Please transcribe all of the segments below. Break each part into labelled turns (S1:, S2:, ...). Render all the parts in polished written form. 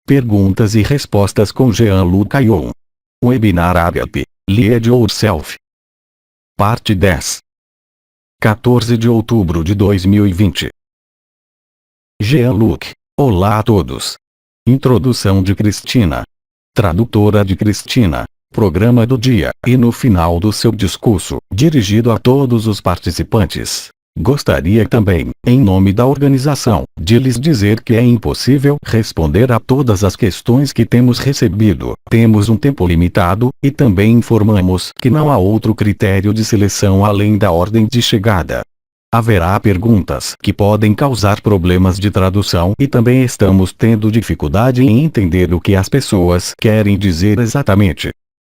S1: Perguntas e respostas com Jean-Luc Ayon. Webinar Agape, Lead Yourself. Parte 10. 14 de outubro de 2020. Jean-Luc. Olá a todos. Introdução de Cristina. Tradutora de Cristina. Programa do dia. E no final do seu discurso, dirigido a todos os participantes, gostaria também, em nome da organização, de lhes dizer que é impossível responder a todas as questões que temos recebido. Temos um tempo limitado, e também informamos que não há outro critério de seleção além da ordem de chegada. Haverá perguntas que podem causar problemas de tradução e também estamos tendo dificuldade em entender o que as pessoas querem dizer exatamente.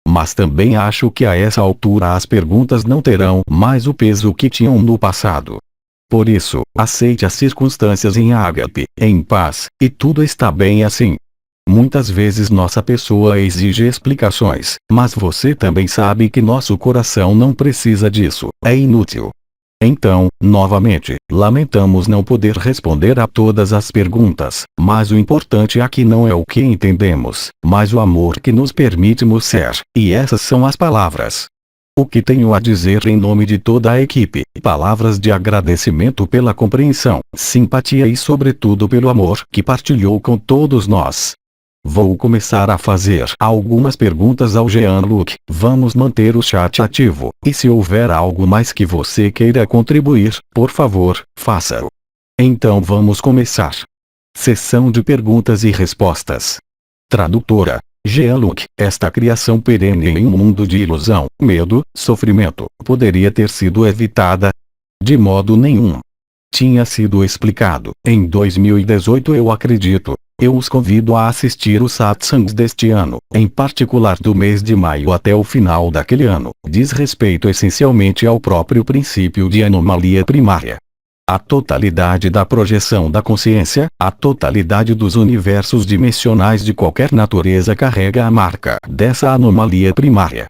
S1: Mas também acho que a essa altura as perguntas não terão mais o peso que tinham no passado. Por isso, aceite as circunstâncias em ágape, em paz, e tudo está bem assim. Muitas vezes nossa pessoa exige explicações, mas você também sabe que nosso coração não precisa disso, é inútil. Então, novamente, lamentamos não poder responder a todas as perguntas, mas o importante aqui não é o que entendemos, mas o amor que nos permitimos ser, e essas são as palavras. O que tenho a dizer em nome de toda a equipe, palavras de agradecimento pela compreensão, simpatia e sobretudo pelo amor que partilhou com todos nós. Vou começar a fazer algumas perguntas ao Jean-Luc. Vamos manter o chat ativo, e se houver algo mais que você queira contribuir, por favor, faça-o. Então vamos começar. Sessão de perguntas e respostas. Tradutora. Jean-Luc, esta criação perene em um mundo de ilusão, medo, sofrimento, poderia ter sido evitada? De modo nenhum. Tinha sido explicado, em 2018 eu acredito. Eu os convido a assistir os satsangs deste ano, em particular do mês de maio até o final daquele ano, diz respeito essencialmente ao próprio princípio de anomalia primária. A totalidade da projeção da consciência, a totalidade dos universos dimensionais de qualquer natureza carrega a marca dessa anomalia primária.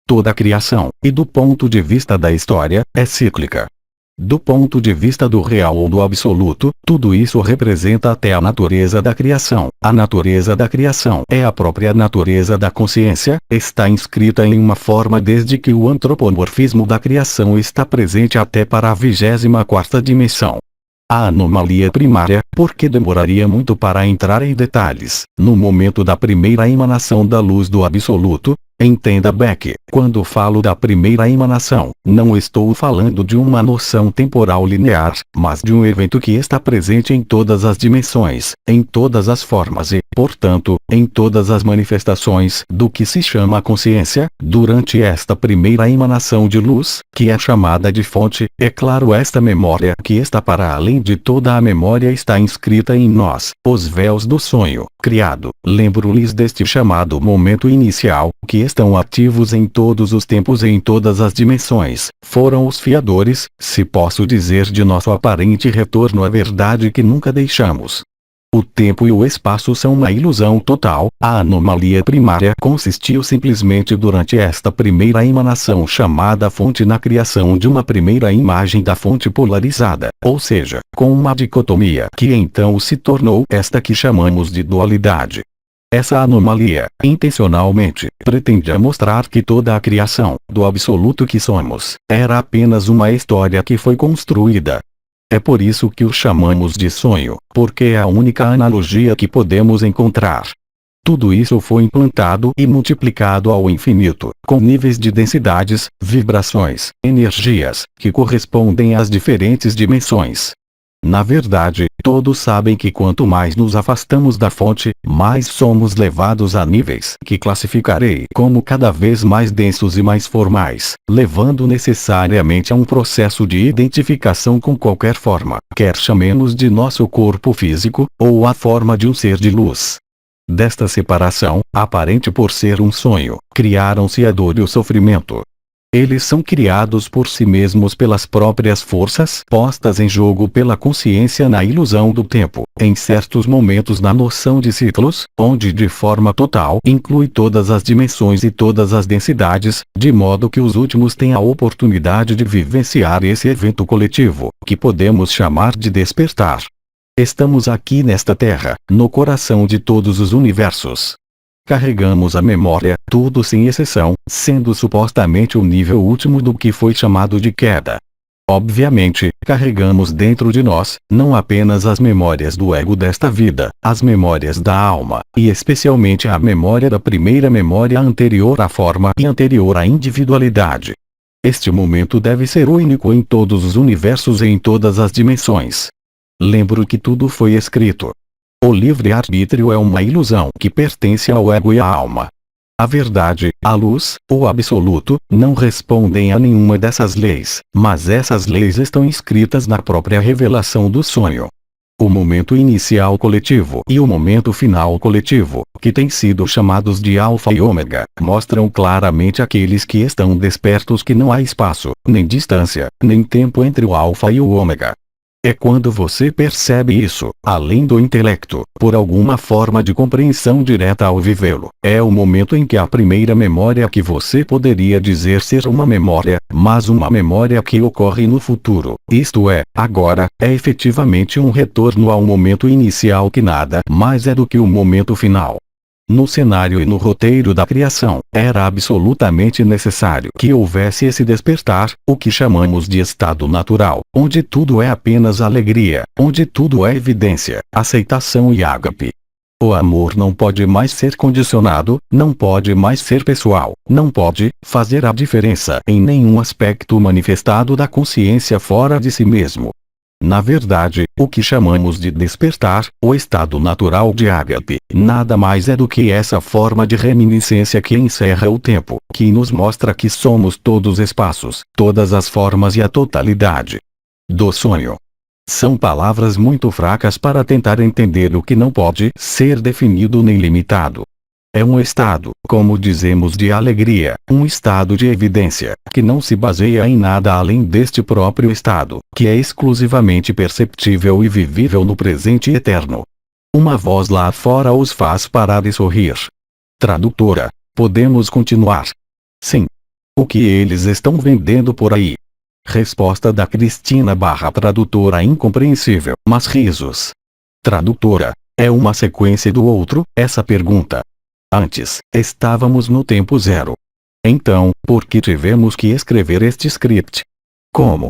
S1: Toda a criação, e do ponto de vista da história, é cíclica. Do ponto de vista do real ou do absoluto, tudo isso representa até a natureza da criação. A natureza da criação é a própria natureza da consciência, está inscrita em uma forma desde que o antropomorfismo da criação está presente até para a 24ª dimensão. A anomalia primária, porque demoraria muito para entrar em detalhes, no momento da primeira emanação da luz do absoluto. Entenda Beck, quando falo da primeira emanação, não estou falando de uma noção temporal linear, mas de um evento que está presente em todas as dimensões, em todas as formas e, portanto, em todas as manifestações do que se chama consciência, durante esta primeira emanação de luz, que é chamada de fonte. É claro, esta memória que está para além de toda a memória está inscrita em nós, os véus do sonho, criado. Lembro-lhes deste chamado momento inicial, que estão ativos em todos os tempos e em todas as dimensões, foram os fiadores, se posso dizer, de nosso aparente retorno à verdade que nunca deixamos. O tempo e o espaço são uma ilusão total. A anomalia primária consistiu simplesmente durante esta primeira emanação chamada fonte na criação de uma primeira imagem da fonte polarizada, ou seja, com uma dicotomia que então se tornou esta que chamamos de dualidade. Essa anomalia, intencionalmente, pretendia mostrar que toda a criação, do absoluto que somos, era apenas uma história que foi construída. É por isso que o chamamos de sonho, porque é a única analogia que podemos encontrar. Tudo isso foi implantado e multiplicado ao infinito, com níveis de densidades, vibrações, energias, que correspondem às diferentes dimensões. Na verdade, todos sabem que quanto mais nos afastamos da fonte, mais somos levados a níveis que classificarei como cada vez mais densos e mais formais, levando necessariamente a um processo de identificação com qualquer forma, quer chamemos de nosso corpo físico, ou a forma de um ser de luz. Desta separação, aparente por ser um sonho, criaram-se a dor e o sofrimento. Eles são criados por si mesmos pelas próprias forças postas em jogo pela consciência na ilusão do tempo, em certos momentos na noção de ciclos, onde de forma total inclui todas as dimensões e todas as densidades, de modo que os últimos têm a oportunidade de vivenciar esse evento coletivo, que podemos chamar de despertar. Estamos aqui nesta Terra, no coração de todos os universos. Carregamos a memória, tudo sem exceção, sendo supostamente o nível último do que foi chamado de queda. Obviamente, carregamos dentro de nós, não apenas as memórias do ego desta vida, as memórias da alma, e especialmente a memória da primeira memória anterior à forma e anterior à individualidade. Este momento deve ser único em todos os universos e em todas as dimensões. Lembro que tudo foi escrito. O livre-arbítrio é uma ilusão que pertence ao ego e à alma. A verdade, a luz, o absoluto, não respondem a nenhuma dessas leis, mas essas leis estão escritas na própria revelação do sonho. O momento inicial coletivo e o momento final coletivo, que têm sido chamados de Alfa e Ômega, mostram claramente àqueles que estão despertos que não há espaço, nem distância, nem tempo entre o Alfa e o Ômega. É quando você percebe isso, além do intelecto, por alguma forma de compreensão direta ao vivê-lo. É o momento em que a primeira memória que você poderia dizer ser uma memória, mas uma memória que ocorre no futuro, isto é, agora, é efetivamente um retorno ao momento inicial que nada mais é do que o momento final. No cenário e no roteiro da criação, era absolutamente necessário que houvesse esse despertar, o que chamamos de estado natural, onde tudo é apenas alegria, onde tudo é evidência, aceitação e ágape. O amor não pode mais ser condicionado, não pode mais ser pessoal, não pode fazer a diferença em nenhum aspecto manifestado da consciência fora de si mesmo. Na verdade, o que chamamos de despertar, o estado natural de ágape, nada mais é do que essa forma de reminiscência que encerra o tempo, que nos mostra que somos todos espaços, todas as formas e a totalidade do sonho. São palavras muito fracas para tentar entender o que não pode ser definido nem limitado. É um estado, como dizemos, de alegria, um estado de evidência, que não se baseia em nada além deste próprio estado, que é exclusivamente perceptível e vivível no presente eterno. Uma voz lá fora os faz parar e sorrir. Tradutora, podemos continuar? Sim. O que eles estão vendendo por aí? Resposta da Cristina/tradutora incompreensível, mas risos. Tradutora, é uma sequência do outro, essa pergunta. Antes, estávamos no tempo zero. Então, por que tivemos que escrever este script? Como?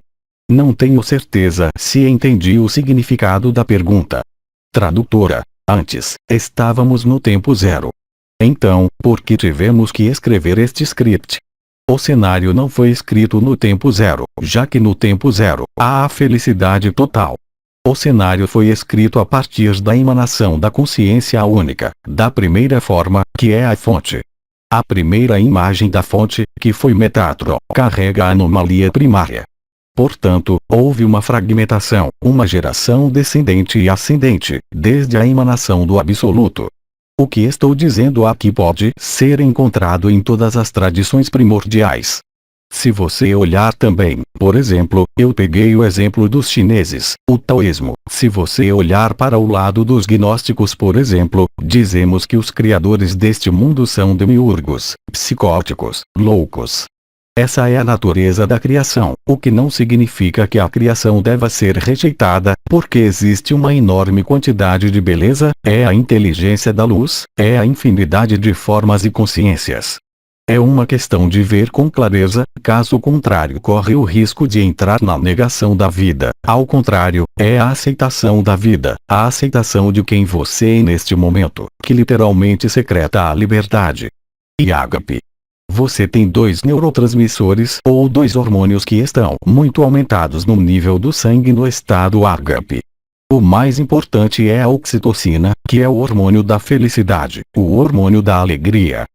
S1: Não tenho certeza se entendi o significado da pergunta. Tradutora, antes, estávamos no tempo zero. Então, por que tivemos que escrever este script? O cenário não foi escrito no tempo zero, já que no tempo zero, há a felicidade total. O cenário foi escrito a partir da emanação da consciência única, da primeira forma, que é a fonte. A primeira imagem da fonte, que foi Metatron, carrega a anomalia primária. Portanto, houve uma fragmentação, uma geração descendente e ascendente, desde a emanação do absoluto. O que estou dizendo aqui pode ser encontrado em todas as tradições primordiais. Se você olhar também, por exemplo, eu peguei o exemplo dos chineses, o taoísmo. Se você olhar para o lado dos gnósticos, por exemplo, dizemos que os criadores deste mundo são demiurgos, psicóticos, loucos. Essa é a natureza da criação, o que não significa que a criação deva ser rejeitada, porque existe uma enorme quantidade de beleza, é a inteligência da luz, é a infinidade de formas e consciências. É uma questão de ver com clareza, caso contrário corre o risco de entrar na negação da vida. Ao contrário, é a aceitação da vida, a aceitação de quem você é neste momento, que literalmente secreta a liberdade. E ágape. Você tem 2 neurotransmissores ou 2 hormônios que estão muito aumentados no nível do sangue no estado ágape. O mais importante é a oxitocina, que é o hormônio da felicidade, o hormônio da alegria.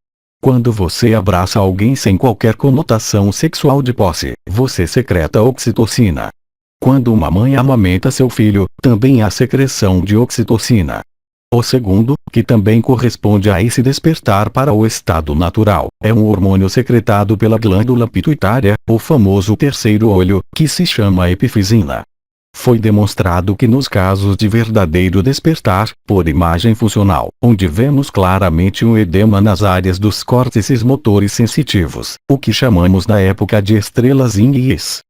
S1: Quando você abraça alguém sem qualquer conotação sexual de posse, você secreta oxitocina. Quando uma mãe amamenta seu filho, também há secreção de oxitocina. O segundo, que também corresponde a esse despertar para o estado natural, é um hormônio secretado pela glândula pituitária, o famoso terceiro olho, que se chama epifisina. Foi demonstrado que nos casos de verdadeiro despertar, por imagem funcional, onde vemos claramente um edema nas áreas dos córtices motores sensitivos, o que chamamos na época de estrelas yin e yes.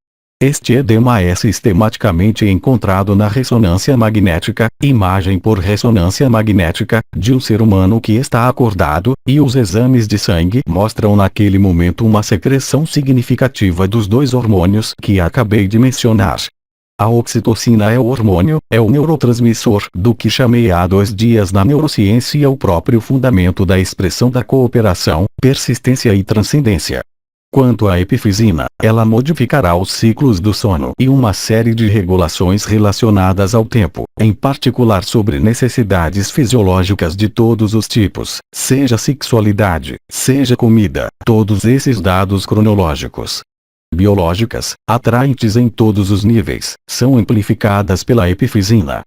S1: Este edema é sistematicamente encontrado na ressonância magnética, imagem por ressonância magnética, de um ser humano que está acordado, e os exames de sangue mostram naquele momento uma secreção significativa dos dois hormônios que acabei de mencionar. A oxitocina é o hormônio, é o neurotransmissor do que chamei há 2 dias na neurociência o próprio fundamento da expressão da cooperação, persistência e transcendência. Quanto à epifisina, ela modificará os ciclos do sono e uma série de regulações relacionadas ao tempo, em particular sobre necessidades fisiológicas de todos os tipos, seja sexualidade, seja comida, todos esses dados cronológicos, biológicas, atraentes em todos os níveis, são amplificadas pela epifisina.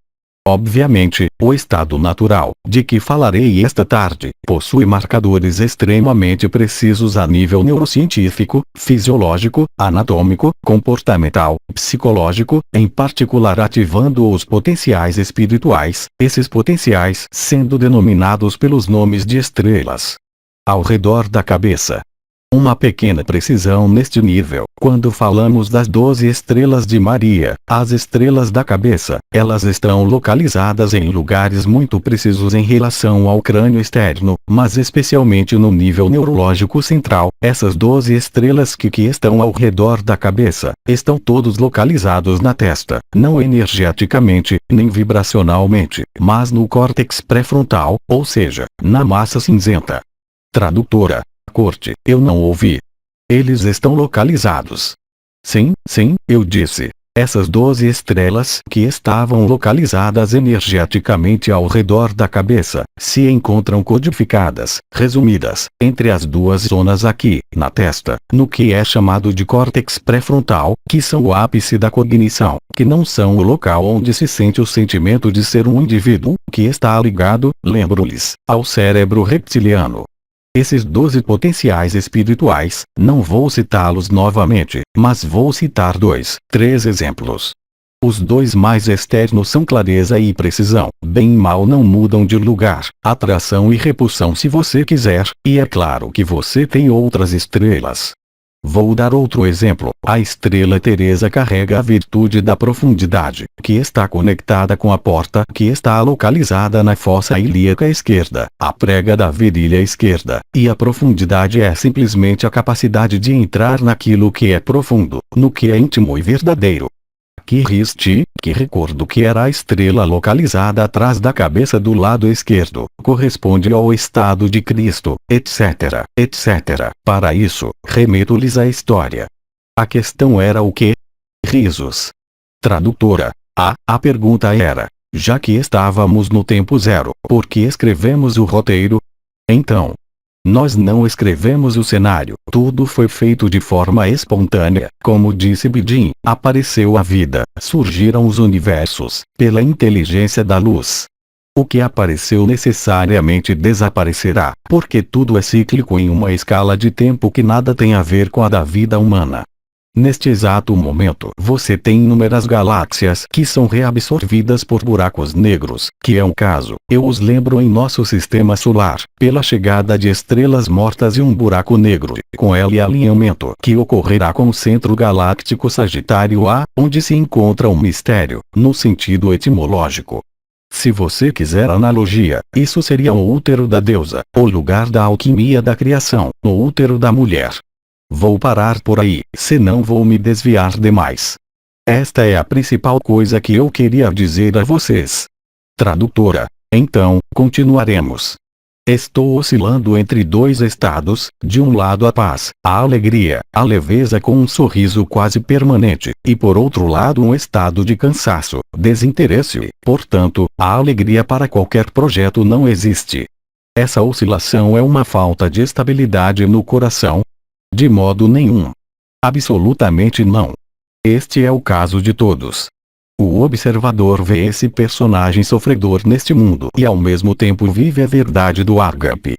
S1: Obviamente, o estado natural, de que falarei esta tarde, possui marcadores extremamente precisos a nível neurocientífico, fisiológico, anatômico, comportamental, psicológico, em particular ativando os potenciais espirituais, esses potenciais sendo denominados pelos nomes de estrelas ao redor da cabeça. Uma pequena precisão neste nível: quando falamos das 12 estrelas de Maria, as estrelas da cabeça, elas estão localizadas em lugares muito precisos em relação ao crânio externo, mas especialmente no nível neurológico central. Essas 12 estrelas que estão ao redor da cabeça, estão todos localizados na testa, não energeticamente, nem vibracionalmente, mas no córtex pré-frontal, ou seja, na massa cinzenta. Tradutora: Corte, eu não ouvi. Eles estão localizados. Sim, eu disse. Essas 12 estrelas que estavam localizadas energeticamente ao redor da cabeça, se encontram codificadas, resumidas, entre as duas zonas aqui, na testa, no que é chamado de córtex pré-frontal, que são o ápice da cognição, que não são o local onde se sente o sentimento de ser um indivíduo, que está ligado, lembro-lhes, ao cérebro reptiliano. Esses 12 potenciais espirituais, não vou citá-los novamente, mas vou citar 2, 3 exemplos. Os 2 mais externos são clareza e precisão, bem e mal não mudam de lugar, atração e repulsão se você quiser, e é claro que você tem outras estrelas. Vou dar outro exemplo: a estrela Teresa carrega a virtude da profundidade, que está conectada com a porta que está localizada na fossa ilíaca esquerda, a prega da virilha esquerda, e a profundidade é simplesmente a capacidade de entrar naquilo que é profundo, no que é íntimo e verdadeiro. Que recordo que era a estrela localizada atrás da cabeça do lado esquerdo, corresponde ao estado de Cristo, etc. Para isso, remeto-lhes a história. A questão era o quê? Risos. Tradutora: a pergunta era: já que estávamos no tempo zero, por que escrevemos o roteiro? Então, nós não escrevemos o cenário, tudo foi feito de forma espontânea, como disse Bidin, apareceu a vida, surgiram os universos, pela inteligência da luz. O que apareceu necessariamente desaparecerá, porque tudo é cíclico em uma escala de tempo que nada tem a ver com a da vida humana. Neste exato momento você tem inúmeras galáxias que são reabsorvidas por buracos negros, que é um caso, eu os lembro, em nosso sistema solar, pela chegada de estrelas mortas e um buraco negro, com ela e alinhamento que ocorrerá com o centro galáctico Sagitário A, onde se encontra um mistério, no sentido etimológico. Se você quiser analogia, isso seria o útero da deusa, o lugar da alquimia da criação, o útero da mulher. Vou parar por aí, senão vou me desviar demais. Esta é a principal coisa que eu queria dizer a vocês. Tradutora: então, continuaremos. Estou oscilando entre 2 estados: de um lado a paz, a alegria, a leveza com um sorriso quase permanente, e por outro lado um estado de cansaço, desinteresse, portanto, a alegria para qualquer projeto não existe. Essa oscilação é uma falta de estabilidade no coração? De modo nenhum. Absolutamente não. Este é o caso de todos. O observador vê esse personagem sofredor neste mundo e ao mesmo tempo vive a verdade do ágape.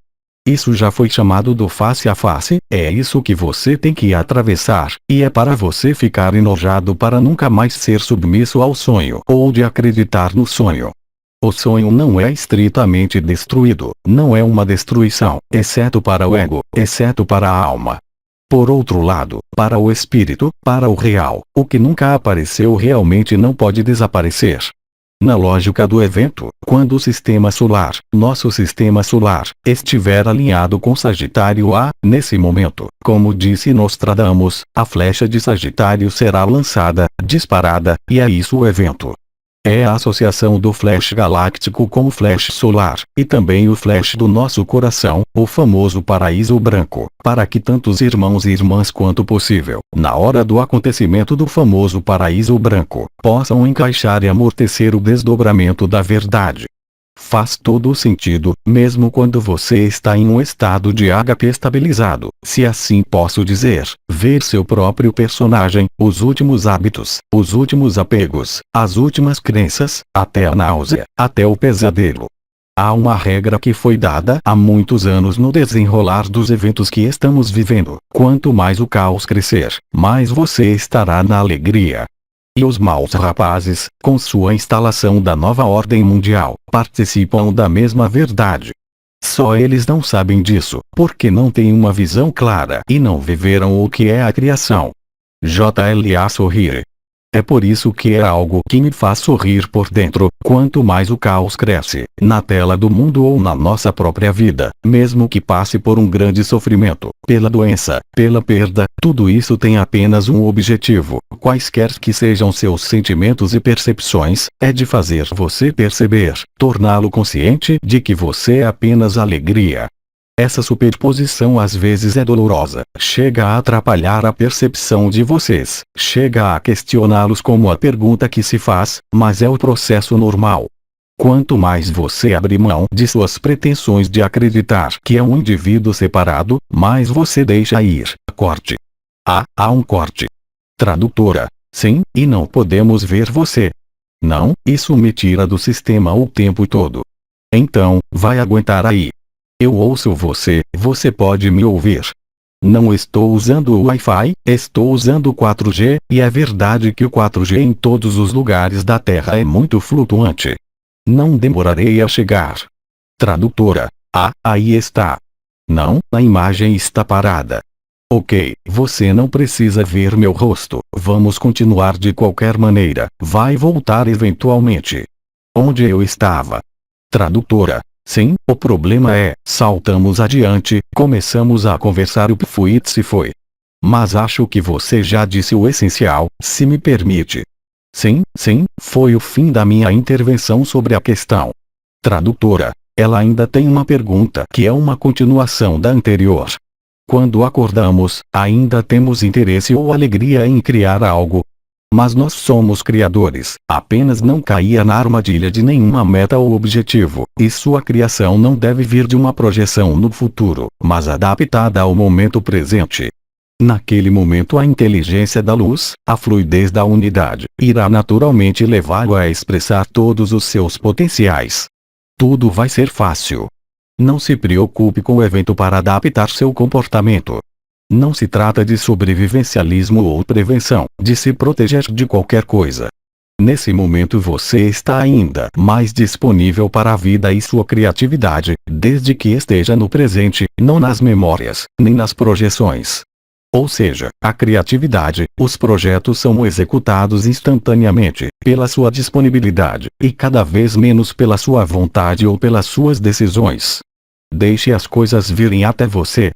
S1: Isso já foi chamado do face a face, é isso que você tem que atravessar, e é para você ficar enojado para nunca mais ser submisso ao sonho ou de acreditar no sonho. O sonho não é estritamente destruído, não é uma destruição, exceto para o ego, exceto para a alma. Por outro lado, para o espírito, para o real, o que nunca apareceu realmente não pode desaparecer. Na lógica do evento, quando o sistema solar, nosso sistema solar, estiver alinhado com Sagitário A, nesse momento, como disse Nostradamus, a flecha de Sagitário será lançada, disparada, e é isso o evento. É a associação do flash galáctico com o flash solar, e também o flash do nosso coração, o famoso paraíso branco, para que tantos irmãos e irmãs quanto possível, na hora do acontecimento do famoso paraíso branco, possam encaixar e amortecer o desdobramento da verdade. Faz todo o sentido, mesmo quando você está em um estado de HP estabilizado, se assim posso dizer, ver seu próprio personagem, os últimos hábitos, os últimos apegos, as últimas crenças, até a náusea, até o pesadelo. Há uma regra que foi dada há muitos anos no desenrolar dos eventos que estamos vivendo: quanto mais o caos crescer, mais você estará na alegria. E os maus rapazes, com sua instalação da nova ordem mundial, participam da mesma verdade. Só eles não sabem disso, porque não têm uma visão clara e não viveram o que é a criação. JLA sorrir. É por isso que é algo que me faz sorrir por dentro, quanto mais o caos cresce, na tela do mundo ou na nossa própria vida, mesmo que passe por um grande sofrimento, pela doença, pela perda, tudo isso tem apenas um objetivo, quaisquer que sejam seus sentimentos e percepções, é de fazer você perceber, torná-lo consciente de que você é apenas alegria. Essa superposição às vezes é dolorosa, chega a atrapalhar a percepção de vocês, chega a questioná-los como a pergunta que se faz, mas é o processo normal. Quanto mais você abre mão de suas pretensões de acreditar que é um indivíduo separado, mais você deixa ir. Corte. Há um corte. Tradutora. Sim, e não podemos ver você. Não, isso me tira do sistema o tempo todo. Então, vai aguentar aí. Eu ouço você, você pode me ouvir. Não estou usando o Wi-Fi, estou usando o 4G, e é verdade que o 4G em todos os lugares da Terra é muito flutuante. Não demorarei a chegar. Tradutora. Aí está. Não, a imagem está parada. Ok, você não precisa ver meu rosto, vamos continuar de qualquer maneira, vai voltar eventualmente. Onde eu estava? Tradutora. Sim, o problema é, saltamos adiante, começamos a conversar e o Pfuit se foi. Mas acho que você já disse o essencial, se me permite. Sim, foi o fim da minha intervenção sobre a questão. Tradutora. Ela ainda tem uma pergunta que é uma continuação da anterior. Quando acordamos, ainda temos interesse ou alegria em criar algo. Mas nós somos criadores, apenas não caia na armadilha de nenhuma meta ou objetivo, e sua criação não deve vir de uma projeção no futuro, mas adaptada ao momento presente. Naquele momento a inteligência da luz, a fluidez da unidade, irá naturalmente levá-lo a expressar todos os seus potenciais. Tudo vai ser fácil. Não se preocupe com o evento para adaptar seu comportamento. Não se trata de sobrevivencialismo ou prevenção, de se proteger de qualquer coisa. Nesse momento você está ainda mais disponível para a vida e sua criatividade, desde que esteja no presente, não nas memórias, nem nas projeções. Ou seja, a criatividade, os projetos são executados instantaneamente, pela sua disponibilidade, e cada vez menos pela sua vontade ou pelas suas decisões. Deixe as coisas virem até você.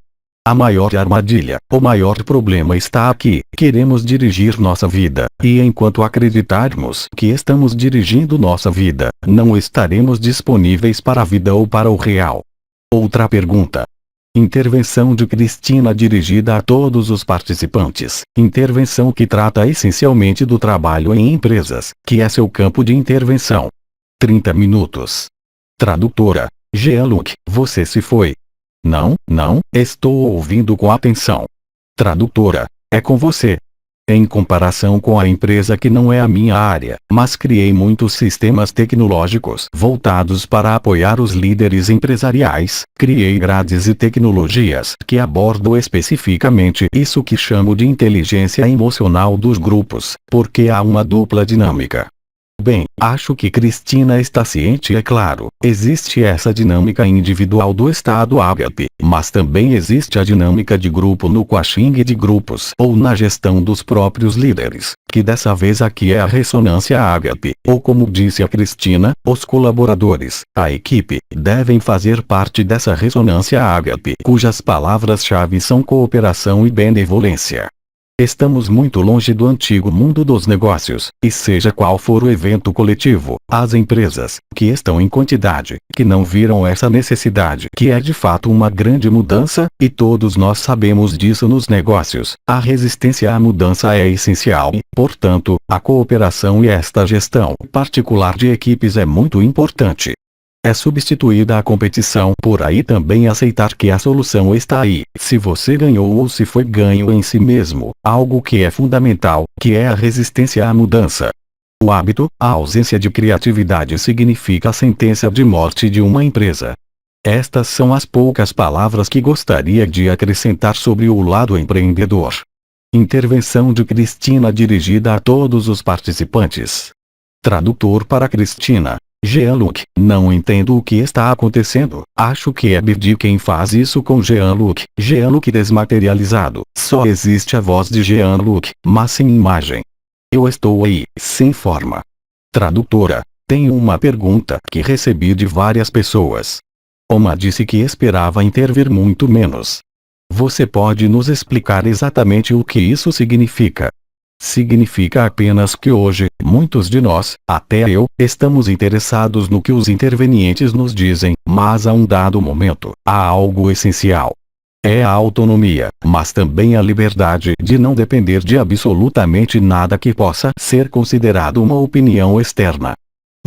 S1: A maior armadilha, o maior problema está aqui: queremos dirigir nossa vida, e enquanto acreditarmos que estamos dirigindo nossa vida, não estaremos disponíveis para a vida ou para o real. Outra pergunta. Intervenção de Cristina dirigida a todos os participantes. Intervenção que trata essencialmente do trabalho em empresas, que é seu campo de intervenção. 30 minutos. Tradutora. Jean-Luc, você se foi. Não, estou ouvindo com atenção. Tradutora. É com você. Em comparação com a empresa que não é a minha área, mas criei muitos sistemas tecnológicos voltados para apoiar os líderes empresariais, criei grades e tecnologias que abordam especificamente isso que chamo de inteligência emocional dos grupos, porque há uma dupla dinâmica. Bem, acho que Cristina está ciente, é claro. Existe essa dinâmica individual do estado ágape, mas também existe a dinâmica de grupo no coaching de grupos ou na gestão dos próprios líderes, que dessa vez aqui é a ressonância ágape, ou como disse a Cristina, os colaboradores, a equipe, devem fazer parte dessa ressonância ágape, cujas palavras-chave são cooperação e benevolência. Estamos muito longe do antigo mundo dos negócios, e seja qual for o evento coletivo, as empresas, que estão em quantidade, que não viram essa necessidade, que é de fato uma grande mudança, e todos nós sabemos disso nos negócios, a resistência à mudança é essencial e, portanto, a cooperação e esta gestão particular de equipes é muito importante. É substituída a competição, por aí também aceitar que a solução está aí, se você ganhou ou se foi ganho em si mesmo, algo que é fundamental, que é a resistência à mudança. O hábito, a ausência de criatividade significa a sentença de morte de uma empresa. Estas são as poucas palavras que gostaria de acrescentar sobre o lado empreendedor. Intervenção de Cristina dirigida a todos os participantes. Tradutor para Cristina. Jean-Luc, não entendo o que está acontecendo. Acho que é Birdi quem faz isso com Jean-Luc. Jean-Luc desmaterializado. Só existe a voz de Jean-Luc, mas sem imagem. Eu estou aí, sem forma. Tradutora, tenho uma pergunta que recebi de várias pessoas. Uma disse que esperava intervir muito menos. Você pode nos explicar exatamente o que isso significa? Significa apenas que hoje, muitos de nós, até eu, estamos interessados no que os intervenientes nos dizem, mas a um dado momento, há algo essencial. É a autonomia, mas também a liberdade de não depender de absolutamente nada que possa ser considerado uma opinião externa.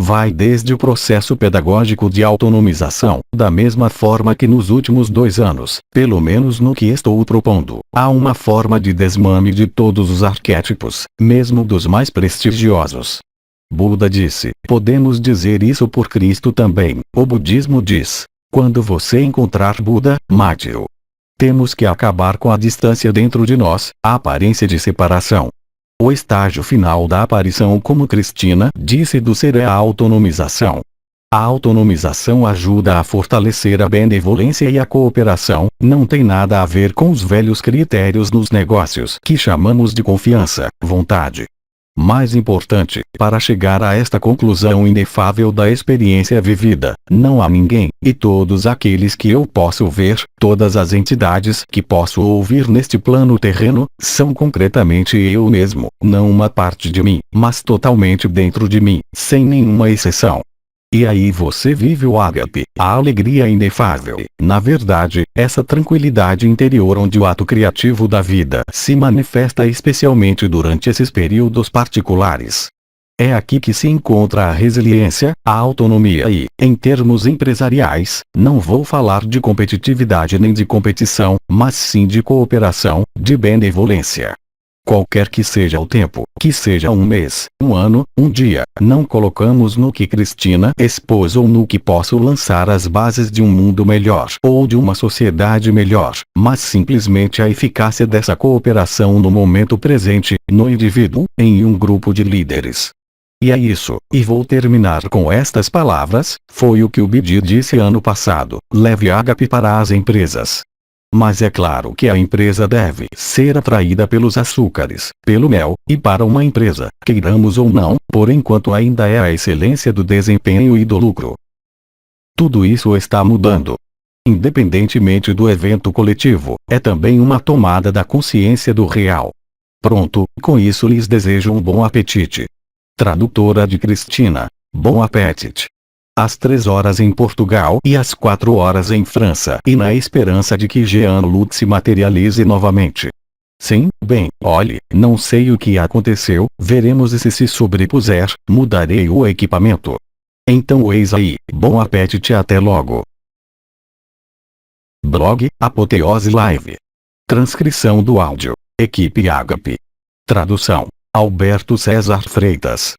S1: Vai desde o processo pedagógico de autonomização, da mesma forma que nos últimos 2 anos, pelo menos no que estou propondo, há uma forma de desmame de todos os arquétipos, mesmo dos mais prestigiosos. Buda disse, podemos dizer isso por Cristo também, o budismo diz, quando você encontrar Buda, mate-o. Temos que acabar com a distância dentro de nós, a aparência de separação. O estágio final da aparição, como Cristina disse, do ser é a autonomização. A autonomização ajuda a fortalecer a benevolência e a cooperação, não tem nada a ver com os velhos critérios nos negócios que chamamos de confiança, vontade. Mais importante, para chegar a esta conclusão inefável da experiência vivida, não há ninguém, e todos aqueles que eu posso ver, todas as entidades que posso ouvir neste plano terreno, são concretamente eu mesmo, não uma parte de mim, mas totalmente dentro de mim, sem nenhuma exceção. E aí você vive o ágape, a alegria inefável, na verdade, essa tranquilidade interior onde o ato criativo da vida se manifesta especialmente durante esses períodos particulares. É aqui que se encontra a resiliência, a autonomia e, em termos empresariais, não vou falar de competitividade nem de competição, mas sim de cooperação, de benevolência. Qualquer que seja o tempo, que seja um mês, um ano, um dia, não colocamos no que Cristina expôs ou no que posso lançar as bases de um mundo melhor ou de uma sociedade melhor, mas simplesmente a eficácia dessa cooperação no momento presente, no indivíduo, em um grupo de líderes. E é isso, e vou terminar com estas palavras, foi o que o Birdi disse ano passado, leve ágape para as empresas. Mas é claro que a empresa deve ser atraída pelos açúcares, pelo mel, e para uma empresa, queiramos ou não, por enquanto ainda é a excelência do desempenho e do lucro. Tudo isso está mudando. Independentemente do evento coletivo, é também uma tomada da consciência do real. Pronto, com isso lhes desejo um bom apetite. Tradutora de Cristina. Bom apetite. Às 3 horas em Portugal e às 4 horas em França, e na esperança de que Jean-Luc se materialize novamente. Sim, bem, olhe, não sei o que aconteceu, veremos e se sobrepuser, mudarei o equipamento. Então eis aí, bom apetite, até logo. Blog, Apoteose Live. Transcrição do áudio, Equipe Ágape. Tradução, Alberto César Freitas.